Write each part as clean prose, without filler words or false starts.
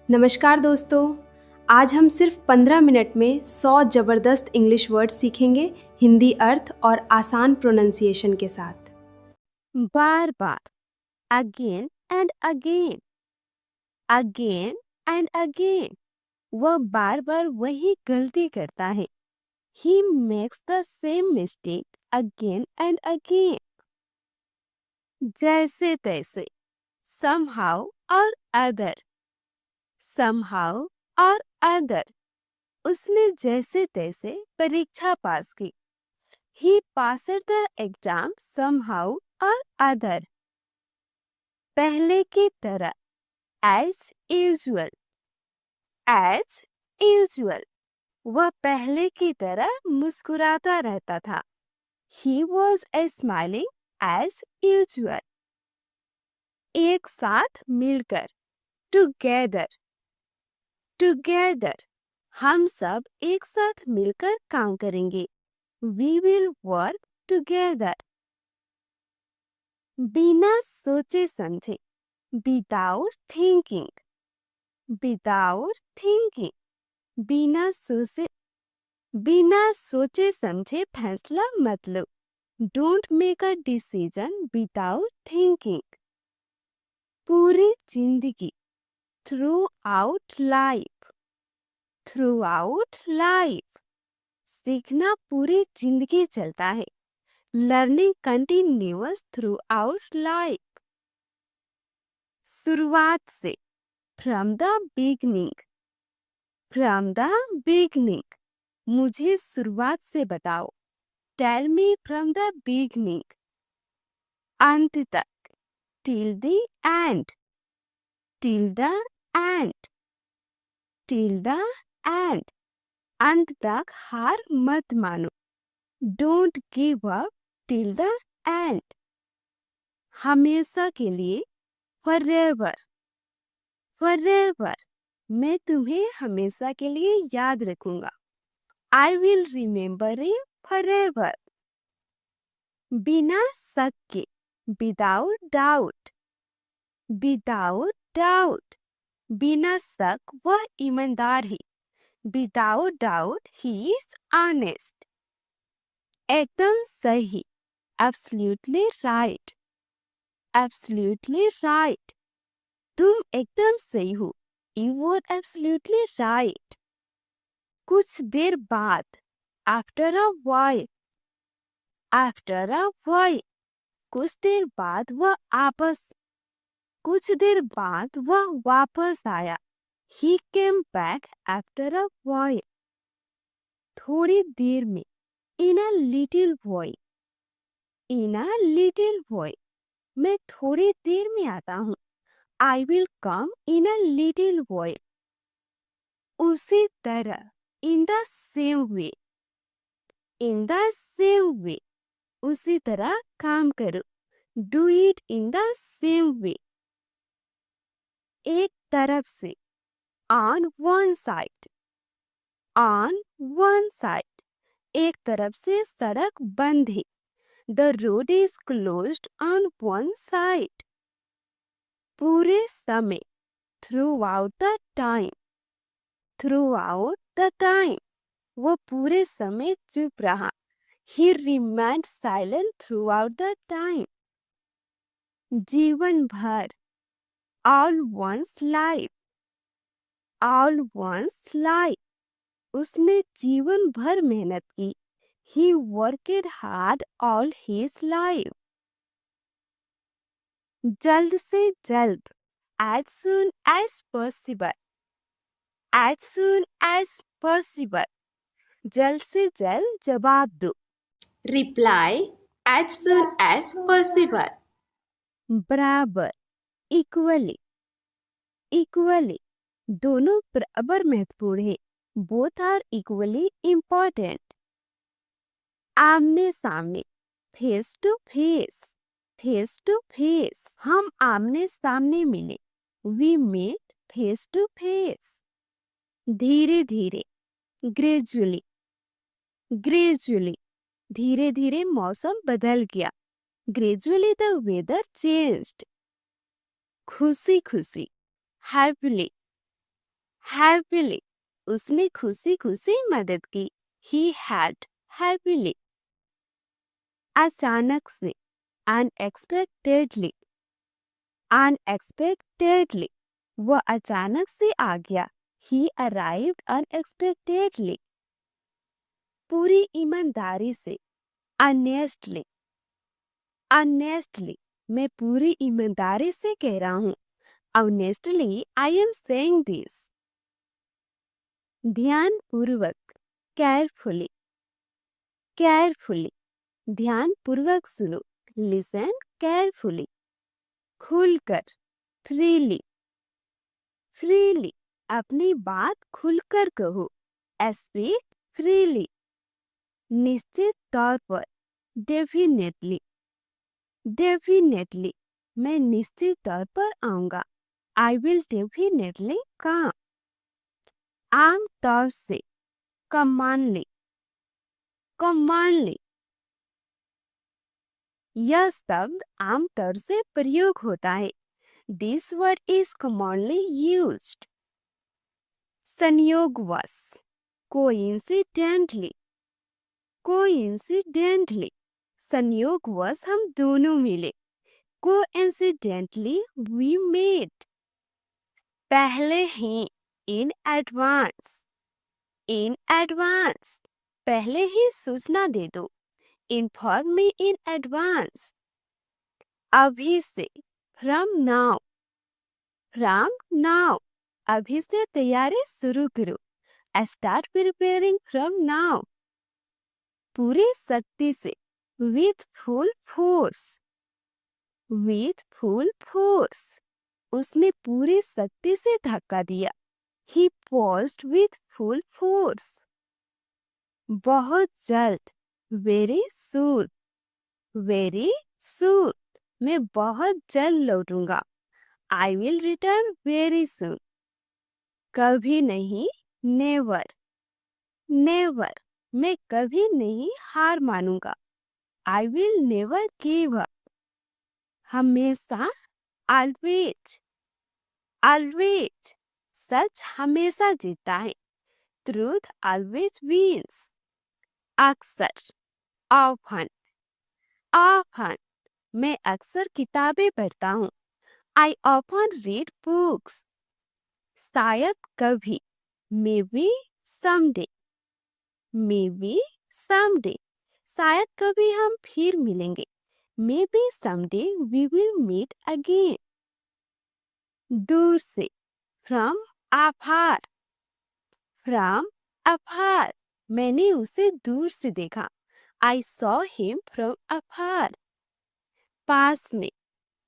नमस्कार दोस्तों। आज हम सिर्फ 15 मिनट में 100 ज़बरदस्त इंग्लिश वर्ड सीखेंगे हिंदी अर्थ और आसान प्रोनंसिएशन के साथ। बार बार, again and again, again and again. वह बार बार वही गलती करता है। He makes the same mistake again and again. जैसे तैसे, somehow और अदर, somehow और अदर। उसने जैसे तैसे परीक्षा पास की। ही passed the exam somehow और अदर। पहले की तरह, as usual, as usual। वह पहले की तरह मुस्कुराता रहता था। He was smiling as usual। एक साथ मिलकर, together, together। हम सब एक साथ मिलकर काम करेंगे। We will work together। बिना सोचे समझे, without thinking, without thinking। बिना सोचे समझे फैसला मत लो। Don't make a decision without thinking. पूरी जिंदगी, throughout life, throughout life. सीखना पूरी जिंदगी चलता है। Learning continuous throughout life. शुरुआत से, from the beginning, from the beginning. मुझे शुरुआत से बताओ। Tell me from the beginning. अंत तक, till the end, till the end, till the end। अंत तक हार मत मानो। Don't give up till the end। हमेशा के लिए, forever, forever। मैं तुम्हें हमेशा के लिए याद रखूंगा। I will remember you forever। बिना शक के, without doubt, without doubt। बिना शक वह ईमानदार है। Without doubt he is honest। एकदम सही, absolutely right, absolutely right। तुम एकदम सही हो। You are absolutely right। कुछ देर बाद, after a while, after a while। कुछ देर बाद वह वापस आया। He came back after a while। थोड़ी देर में, in a little while, in a little while। मैं थोड़ी देर में आता हूँ। I will come in a little while। उसी तरह, in the same way, in the same way। उसी तरह काम करो। Do it in the same way। एक तरफ से, on one side, on one side। एक तरफ से सड़क बंद है। The road is closed on one side। पूरे समय, throughout the time, throughout the time। वो पूरे समय चुप रहा। He remained silent throughout the time। जीवन भर, all one's life, all one's life। उसने जीवन भर मेहनत की। He worked hard all his life। जल्द से जल्द, as soon as possible, as soon as possible। जल्द से जल्द जवाब दो। Reply as soon as possible। बराबर, इक्वली, इक्वली। दोनों बराबर महत्वपूर्ण है। Both are equally important. आमने सामने, face to face, face to face. हम आमने सामने मिले। We met face to face. धीरे धीरे, ग्रेजुअली, ग्रेजुअली। धीरे धीरे मौसम बदल गया। Gradually the weather changed. खुशी खुशी, हैप्पीली, हैप्पीली, उसने खुशी खुशी मदद की। He had happily. अचानक से, unexpectedly. Unexpectedly, वह अचानक से आ गया। He arrived unexpectedly. पूरी ईमानदारी से, honestly. Honestly, मैं पूरी ईमानदारी से कह रहा हूँ। Honestly, I am saying this. ध्यानपूर्वक, carefully. Carefully, ध्यानपूर्वक सुनो। Listen carefully. खुलकर, freely. Freely, अपनी बात खुलकर कहो। Speak freely. निश्चित तौर पर, definitely. Definitely, मैं निश्चित तौर पर आऊंगा। I will definitely come. आमतौर से, commonly. Commonly, यह शब्द आमतौर से प्रयोग होता है। This word is commonly used. संयोगवश, coincidentally. Coincidentally, संयोगवश हम दोनों मिले। Coincidentally, we met. पहले ही, in advance. In advance, पहले ही सूचना दे दो। Inform me in advance. अभी से, from now. From now, अभी से तैयारी शुरू करो। Start preparing from now. पूरी शक्ति से, with full force. With full force, उसने पूरी शक्ति से धक्का दिया। He pushed with full force. बहुत जल्द, very soon. Very soon, मैं बहुत जल्द लौटूंगा। I will return very soon. कभी नहीं, never. Never, मैं कभी नहीं हार मानूंगा। I will never give up. हमेशा, always. Always, सच हमेशा जीतता है। Truth always wins. अक्सर, often. Often, मैं अक्सर किताबें पढ़ता हूँ। I often read books. शायद कभी, maybe someday. Maybe someday, शायद कभी हम फिर मिलेंगे। Maybe someday we will meet again. दूर से, from afar. From afar, मैंने उसे दूर से देखा। I saw him from afar. पास में,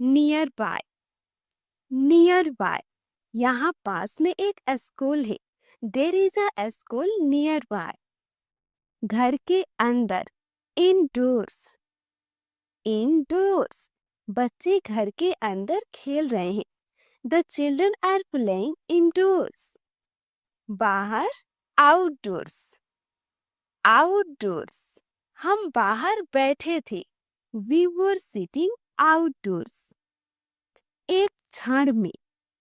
nearby. Nearby, यहाँ पास में एक स्कूल है। There is a school nearby. घर के अंदर, indoors. Indoors, बच्चे घर के अंदर खेल रहे हैं। The children are playing indoors. बाहर, outdoors. Outdoors, हम बाहर बैठे थे। We were sitting outdoors. एक क्षण में,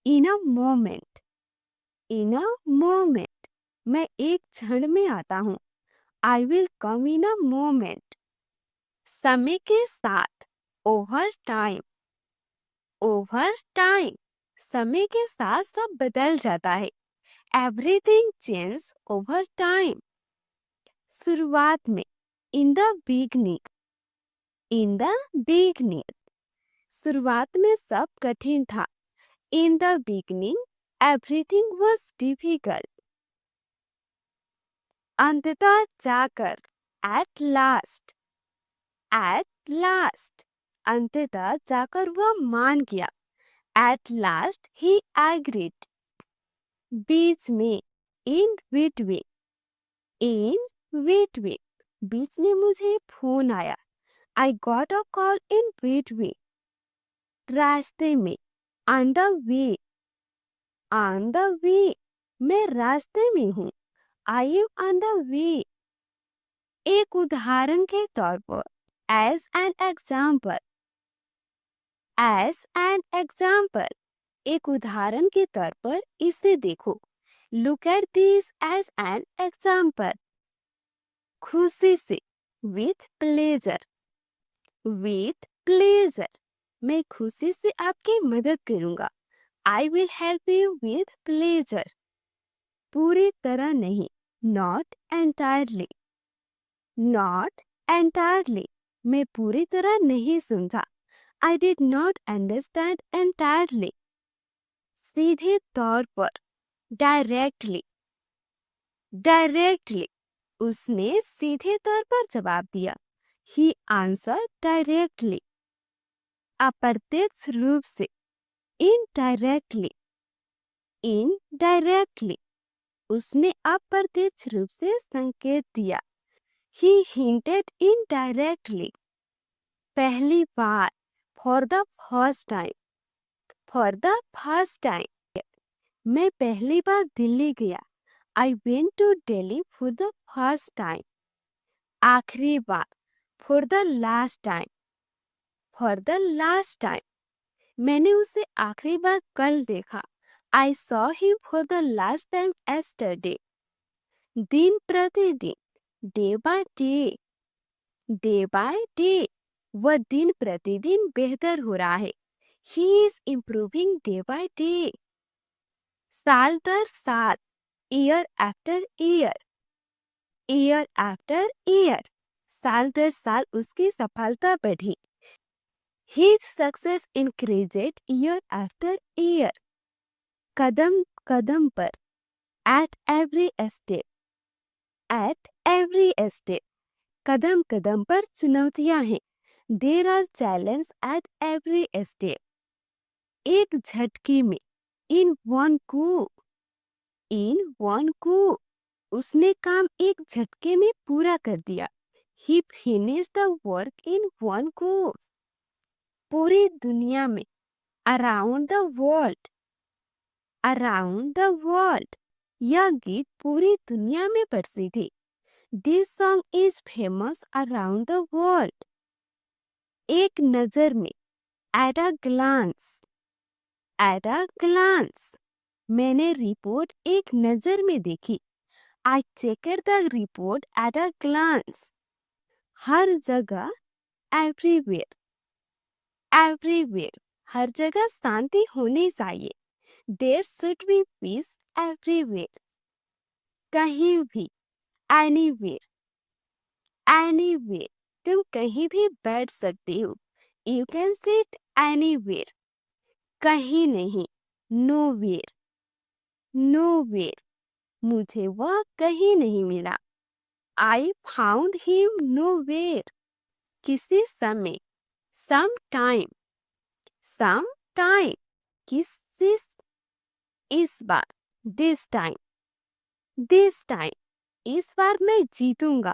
in a moment. In a moment, मैं एक क्षण में आता हूँ। I will come in a moment. समय के साथ, over time. Over time, समय के साथ सब बदल जाता है। Everything changes over time. शुरुआत में, in the beginning. In the beginning, शुरुआत में सब कठिन था। In the beginning, everything was difficult. अंततः जाकर, at last. At last, अंततः जाकर वह मान गया। At last he agreed. बीच में, in between. In between, बीच में मुझे फोन आया। I got a call in between. रास्ते में, on the way. On the way, मैं रास्ते में हूँ। I am on the way. एक उदाहरण के तौर पर, as an example. As an example, एक उदाहरण के तौर पर इसे देखो। Look at this as an example. खुशी से, with pleasure. With pleasure. मैं खुशी से आपकी मदद करूंगा. I will help you with pleasure. पूरी तरह नहीं, not entirely. Not entirely. मैं पूरी तरह नहीं समझा. I did not understand entirely. सीधे तौर पर, directly. Directly. उसने सीधे तौर पर जवाब दिया. He answered directly. अप्रत्यक्ष रूप से, indirectly. Indirectly. उसने अप्रत्यक्ष रूप से संकेत दिया. He hinted indirectly. पहली बार, for the first time. For the first time. मैं पहली बार दिल्ली गया. I went to Delhi for the first time. आखिरी बार, for the last time. For the last time. मैंने उसे आखिरी बार कल देखा. I saw him for the last time yesterday. दिन प्रतिदिन, day by day. Day by day. वह दिन प्रतिदिन बेहतर हो रहा है. He is improving day by day. साल दर साल, year after year. Year after year. साल दर साल उसकी सफलता बढ़ी. His success increased year after year. कदम कदम पर, at every step. At every step. कदम कदम पर चुनौतियां हैं. There are challenges at every step. एक झटके में, in one go. In one go. उसने काम एक झटके में पूरा कर दिया. He finished the work in one go. पूरी दुनिया में, around the world. Around the world. यह गीत पूरी दुनिया में प्रसिद्ध है. This song is famous around the world. एक नजर में, at a glance. At a glance. मैंने रिपोर्ट एक नजर में देखी. I checked the report at a glance. हर जगह, everywhere. Everywhere. हर जगह शांति होनी चाहिए. There should be peace everywhere. कहीं भी, anywhere. Anywhere. तुम कहीं भी बैठ सकते हो. You can sit anywhere. कहीं नहीं, nowhere. Nowhere. मुझे वह कहीं नहीं मिला. I found him nowhere. किसी समय, sometime. Sometime. किसी इस बार, this time. This time. इस बार मैं जीतूंगा.